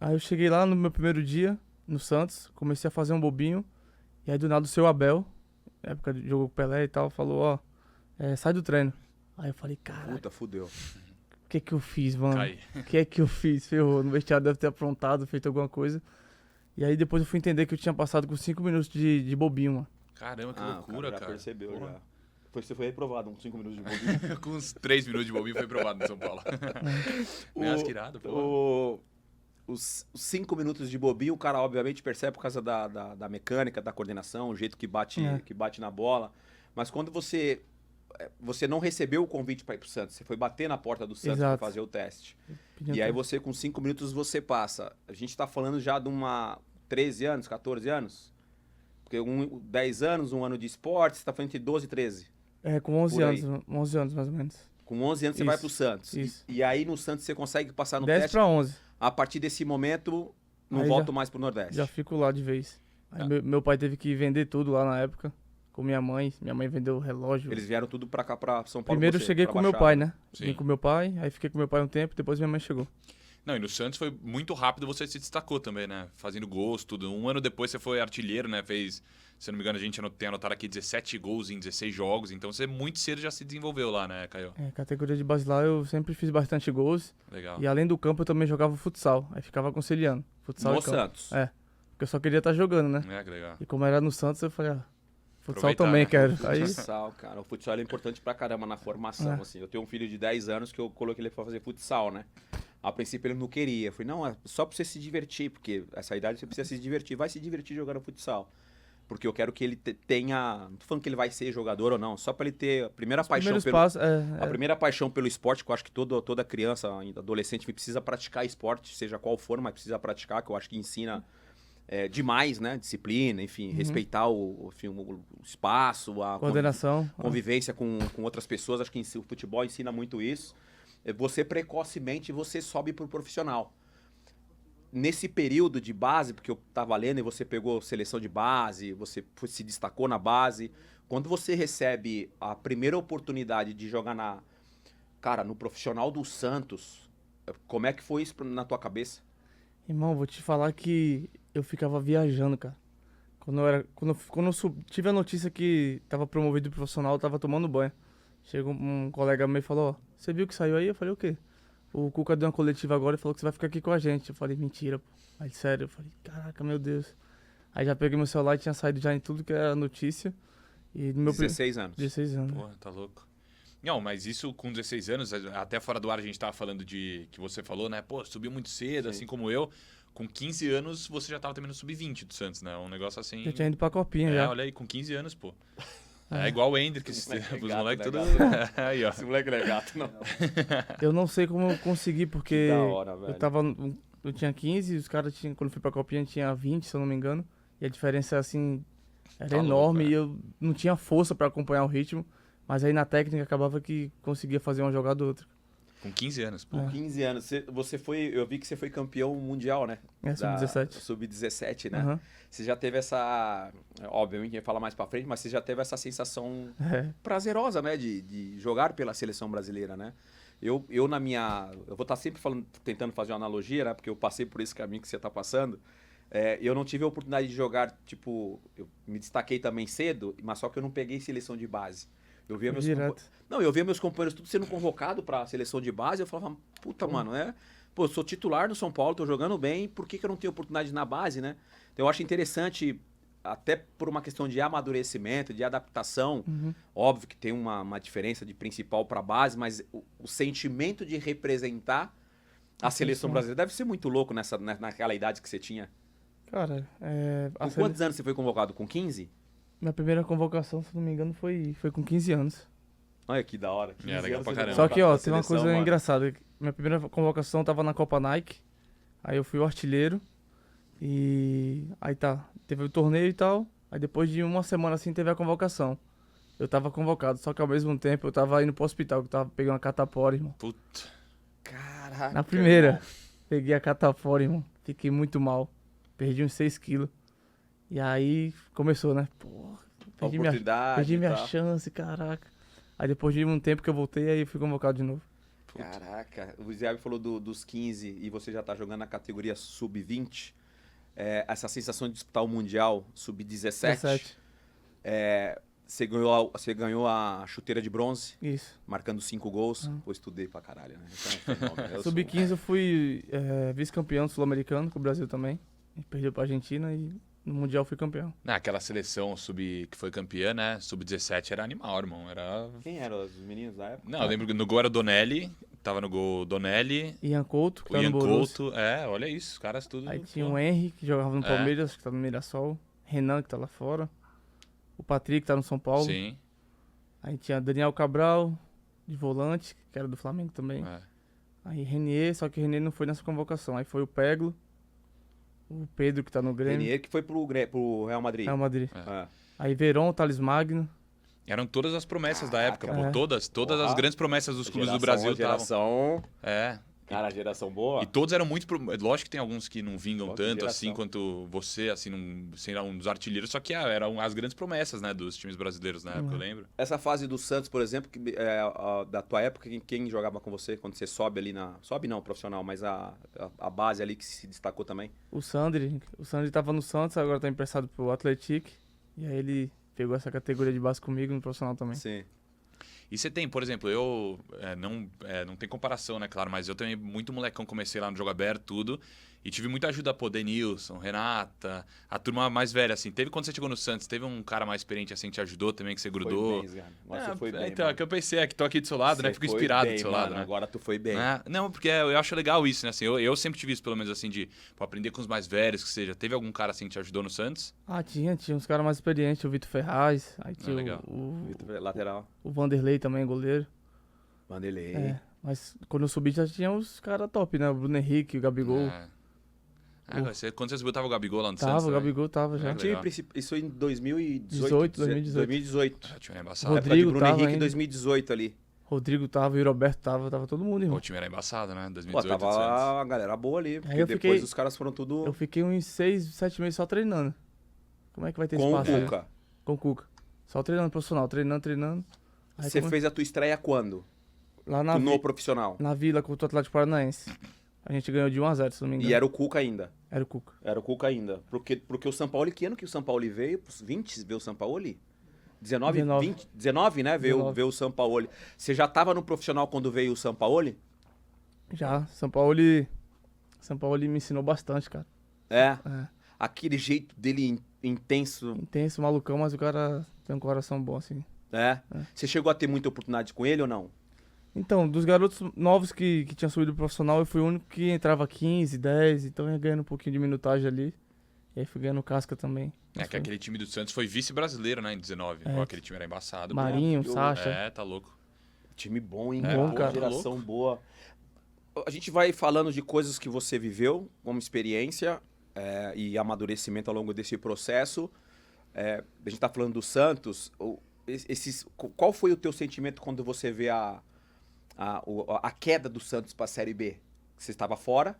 Aí eu cheguei lá no meu primeiro dia, no Santos, comecei a fazer um bobinho. E aí do nada o seu Abel, na época de jogo com o Pelé e tal, falou, ó, sai do treino. Aí eu falei, caralho, Puta, fudeu. o que que eu fiz, mano? Cai. O que é que eu fiz? Ferrou, no vestiário deve ter aprontado, feito alguma coisa. E aí depois eu fui entender que eu tinha passado com 5 minutos de bobinho, mano. Caramba, que O loucura, já cara. percebeu, Porra. já. Você foi reprovado, uns 5 minutos de bobinho. Com uns 3 minutos de bobinho foi provado no São Paulo. Nossa, que irado, pô. Os 5 minutos de bobinho, o cara obviamente percebe por causa da mecânica, da coordenação, o jeito que bate na bola. Mas quando você não recebeu o convite para ir pro Santos, você foi bater na porta do Santos para Exato. fazer o teste. Pediu E aí tempo. você, com 5 minutos, você passa. A gente tá falando já de 13 anos, 14 anos? Porque 10 anos, um ano de esporte, você tá falando entre 12 e 13. Com 11 por aí. anos, 11 anos mais ou menos. Com 11 anos você Isso, vai pro Santos. isso. E aí no Santos você consegue passar no 10 teste. pra 11, A partir desse momento, não Aí volto já- mais pro Nordeste. já fico lá de vez. Aí Ah. meu pai teve que vender tudo lá na época, com minha mãe vendeu o relógio. Eles vieram tudo pra cá, pra São Paulo. Primeiro eu você, cheguei pra com meu Baixada. pai, né? Sim. Vim com meu pai, aí fiquei com meu pai um tempo, depois minha mãe chegou. Não, e no Santos foi muito rápido, você se destacou também, né? Fazendo gols, tudo. Um ano depois você foi artilheiro, né? Fez, se eu não me engano, a gente tem anotado aqui 17 gols em 16 jogos. Então você muito cedo já se desenvolveu lá, né, Caio? Categoria de base lá eu sempre fiz bastante gols. Legal. E além do campo eu também jogava futsal. Aí ficava conciliando. Futsal No e campo. Santos. Porque eu só queria estar jogando, né? Que legal. E como era no Santos, eu falei, futsal Aproveitar, também né? quero. Aí, Futsal, cara. O futsal é importante pra caramba na formação, É. assim. Eu tenho um filho de 10 anos que eu coloquei ele pra fazer futsal, né? A princípio ele não queria. Eu falei, não, é só pra você se divertir, porque essa idade você precisa se divertir. Vai se divertir jogando futsal. Porque eu quero que ele tenha... Não tô falando que ele vai ser jogador ou não, só pra ele ter a primeira paixão primeiros pelo... passos, A primeira paixão pelo esporte, que eu acho que toda criança, ainda adolescente, precisa praticar esporte, seja qual for, mas precisa praticar, que eu acho que ensina demais, né? Disciplina, enfim, respeitar o espaço, a coordenação. convivência com outras pessoas. Acho que o futebol ensina muito isso. Você precocemente você sobe pro profissional. Nesse período de base, porque eu tava lendo e você pegou seleção de base, você se destacou na base. Quando você recebe a primeira oportunidade de jogar no profissional do Santos, como é que foi isso na tua cabeça? Irmão, vou te falar que eu ficava viajando, cara. Quando eu tive a notícia que tava promovido pro profissional, eu tava tomando banho. Chegou um colega meu e falou, ó, você viu que saiu aí? Eu falei, o quê? O Cuca deu uma coletiva agora e falou que você vai ficar aqui com a gente. Eu falei, mentira, pô. Aí, sério, eu falei, caraca, meu Deus. Aí já peguei meu celular e tinha saído já em tudo que era notícia. E no meu 16 anos. 16 anos. Porra, tá louco. Não, mas isso com 16 anos, até fora do ar a gente tava falando de que você falou, né? Pô, subiu muito cedo, Sim. assim como eu. Com 15 anos você já tava também no sub-20 do Santos, né? Um negócio assim. Já tinha ido pra copinha já. Olha aí, com 15 anos, pô. É igual o Hendrick, os moleque é moleques gato, tudo. né, Aí, ó. Esse moleque não é gato, não. Eu não sei como eu consegui, porque Que da hora, velho. eu tinha 15 e os caras tinham, quando eu fui pra copinha, tinha 20, se eu não me engano. E a diferença, assim, era Tá louco, enorme é. e eu não tinha força pra acompanhar o ritmo. Mas aí na técnica acabava que conseguia fazer uma jogada ou outra. Com 15 anos, pô. Com 15 anos. Você foi... Eu vi que você foi campeão mundial, né? Sub-17. Sub-17, né? Aham. Você já teve essa... Obviamente, a gente vai falar mais pra frente, mas você já teve essa sensação prazerosa, né? De jogar pela seleção brasileira, né? Eu na minha... Eu vou estar sempre tentando fazer uma analogia, né? Porque eu passei por esse caminho que você tá passando. Eu não tive a oportunidade de jogar, tipo... Eu me destaquei também cedo, mas só que eu não peguei seleção de base. Eu via meus Direto. eu via meus companheiros tudo sendo convocado pra seleção de base. Eu falava, puta, mano, Pô, eu sou titular no São Paulo, tô jogando bem, por que eu não tenho oportunidade na base, né? Então eu acho interessante, até por uma questão de amadurecimento, de adaptação. Óbvio que tem uma diferença de principal pra base, mas o sentimento de representar a seleção brasileira deve ser muito louco naquela idade que você tinha. Cara, Com quantos anos você foi convocado? Com 15? minha primeira convocação, se não me engano, foi com 15 anos. Olha que da hora. 15 legal anos pra você caramba. Só que, ó, convocado tem pra uma coisa seleção, mano. engraçada. Minha primeira convocação tava na Copa Nike. Aí eu fui o artilheiro. E aí teve o torneio e tal. Aí depois de uma semana assim teve a convocação. Eu tava convocado, só que ao mesmo tempo eu tava indo pro hospital, que eu tava pegando uma catapora, irmão. Puta. Caraca. Na primeira, irmão. peguei a catapora, irmão. Fiquei muito mal. Perdi uns 6 quilos. E aí começou, né? Porra, perdi Oportunidade perdi e minha tal. chance, caraca. Aí depois de um tempo que eu voltei, aí eu fui convocado de novo. Caraca, o Ziabe falou dos 15 e você já tá jogando na categoria sub-20. Essa sensação de disputar o Mundial sub-17. 17. Você ganhou a chuteira de bronze, Isso. marcando 5 gols. Pô, estudei pra caralho, né? Então, Sub-15 eu fui vice-campeão sul-americano com o Brasil também. A gente perdeu pra Argentina e no Mundial fui campeão. Aquela seleção que foi campeã, né? Sub-17 era animal, irmão. Quem eram os meninos da época? Não, eu lembro que no gol era o Donelli. Tava no gol Donelli. Ian Couto, que O tá Ian no Borussia. Couto. olha isso. Os caras tudo... Aí tinha o Henry, que jogava no É. Palmeiras, que tá no Mirassol. Renan, que tá lá fora. O Patrick, que tá no São Paulo. Sim. Aí tinha Daniel Cabral, de volante, que era do Flamengo também. É. Aí Renier, só que o Renier não foi nessa convocação. Aí foi o Peglo, o Pedro, que tá no Grêmio. Renier, que foi pro Real Madrid. Real Madrid. É. Aí Verón, Thales Magno. Eram todas as promessas da Caraca, época, pô. é. Todas Porra. as grandes promessas dos clubes do Brasil estavam. Geração... É. Cara, geração boa. E todos eram muito. Lógico que tem alguns que não vingam Outra tanto geração. assim quanto você, assim, sem um dos artilheiros, só que eram as grandes promessas, né, dos times brasileiros na época, eu lembro. Essa fase do Santos, por exemplo, da tua época, quem jogava com você quando você sobe ali na... Sobe não, profissional, mas a base ali que se destacou também? O Sandri tava no Santos, agora tá emprestado pro Atlético. E aí ele pegou essa categoria de base comigo no profissional também. Sim. E você tem, por exemplo, não tem comparação, né, claro, mas eu também, muito molecão, comecei lá no jogo aberto, tudo, e tive muita ajuda, pô, Denilson, Renata, a turma mais velha, assim. Teve, quando você chegou no Santos, teve um cara mais experiente, assim, que te ajudou também, que você grudou? Foi bem, Zé. Nossa, você foi bem, então, mano. é que eu pensei, que tô aqui do seu lado, né, Você fico foi inspirado bem, do seu mano. lado, né. Agora tu foi bem. Não, porque eu acho legal isso, né, assim, eu sempre tive isso, pelo menos, assim, de aprender com os mais velhos, que seja. Teve algum cara, assim, que te ajudou no Santos? Tinha uns caras mais experientes, o Vitor Ferraz, aí tinha legal. Lateral. o Vanderlei também, goleiro. Vanderlei. Mas quando eu subi já tinha os caras top, né? O Bruno Henrique, o Gabigol. Quando você subiu, tava o Gabigol lá no Tava, Santos, o né? Gabigol tava já. É, Time legal. Isso em 2018. 2018. O time era embaçado. Rodrigo Época de Bruno tava Henrique, ainda. 2018 ali. Rodrigo tava, o Roberto tava todo mundo, Pô, irmão. o time era embaçado, né? Pô, 2018, tava Santos. a galera boa ali. Porque eu depois fiquei- os caras foram tudo Eu fiquei uns 6, 7 meses só treinando. Como é que vai ter com o espaço? né? Cuca. Com o Cuca. Só treinando profissional, treinando. Aí Você como- fez a tua estreia quando? lá na, No profissional. na Vila contra o Atlético Paranaense. A gente ganhou de 1-0, se não me engano. E era o Cuca ainda. Era o Cuca. Era o Cuca ainda. Porque o São Paulo, que ano que o São Paulo veio? 20 veio o São Paulo? 19, 19. 20, 19, né? Veio 19. o São Paulo. Você já tava no profissional quando veio o São Paulo? Já, São Paulo me ensinou bastante, cara. É. É. Aquele jeito dele intenso. Intenso, malucão, mas o cara tem um coração bom, assim. É. Você chegou a ter muita oportunidade com ele ou não? Então, dos garotos novos que tinham subido pro profissional, eu fui o único que entrava 15, 10, então eu ia ganhando um pouquinho de minutagem ali. E aí fui ganhando casca também. Mas Que foi aquele time do Santos foi vice-brasileiro, né, em 19. É. Pô, aquele time era embaçado. Marinho, eu- Sacha. Tá louco. Time bom, hein? Bom, Pô, cara. Geração boa. A gente vai falando de coisas que você viveu como experiência e amadurecimento ao longo desse processo. A gente tá falando do Santos. Qual foi o teu sentimento quando você vê a queda do Santos para a Série B? Você estava fora,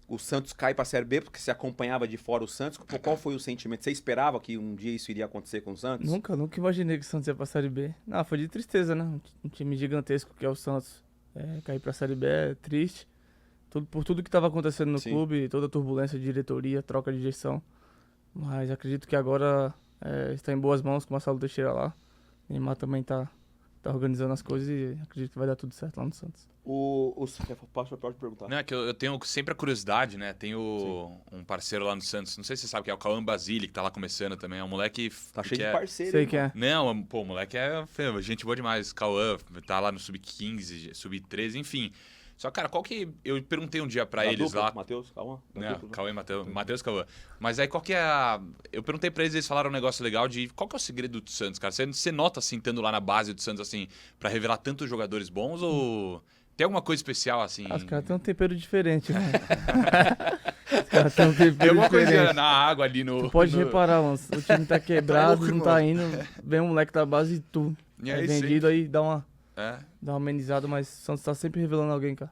o Santos cai para a Série B porque você acompanhava de fora o Santos. Qual foi o sentimento? Você esperava que um dia isso iria acontecer com o Santos? Nunca imaginei que o Santos ia pra Série B. Não, foi de tristeza, né? Um time gigantesco que é o Santos. Cair pra Série B é triste. Por tudo que tava acontecendo no Sim. clube, toda a turbulência de diretoria, troca de gestão. Mas acredito que agora está em boas mãos com o Marcelo Teixeira lá. Neymar também tá organizando as coisas e acredito que vai dar tudo certo lá no Santos. Pode perguntar. Não, é que eu tenho sempre a curiosidade, né? Tenho um parceiro lá no Santos, não sei se você sabe, que é o Cauã Basile, que tá lá começando também. É um moleque Tá cheio que de parceiro. Sei hein, que mano? é. Não, pô, o moleque gente boa demais. Cauã tá lá no Sub-15, Sub-13, enfim. Só, cara, eu perguntei um dia pra Da eles dupla, lá. Matheus, calma. Não, Cauã e Matheus Cauã. Mas aí qual que é eu perguntei pra eles falaram um negócio legal de qual que é o segredo do Santos, cara? Você nota, assim, estando lá na base do Santos, assim, pra revelar tantos jogadores bons ou tem alguma coisa especial, assim? Os caras têm um tempero diferente, né? Os caras têm um Tem tempero alguma coisa diferente. na água ali no... Tu pode no- reparar, mano, o time tá quebrado, louco, não tá irmão. indo, vem um moleque da base e tu. E É aí, vendido aí, dá uma É. amenizada, mas o Santos tá sempre revelando alguém, cara.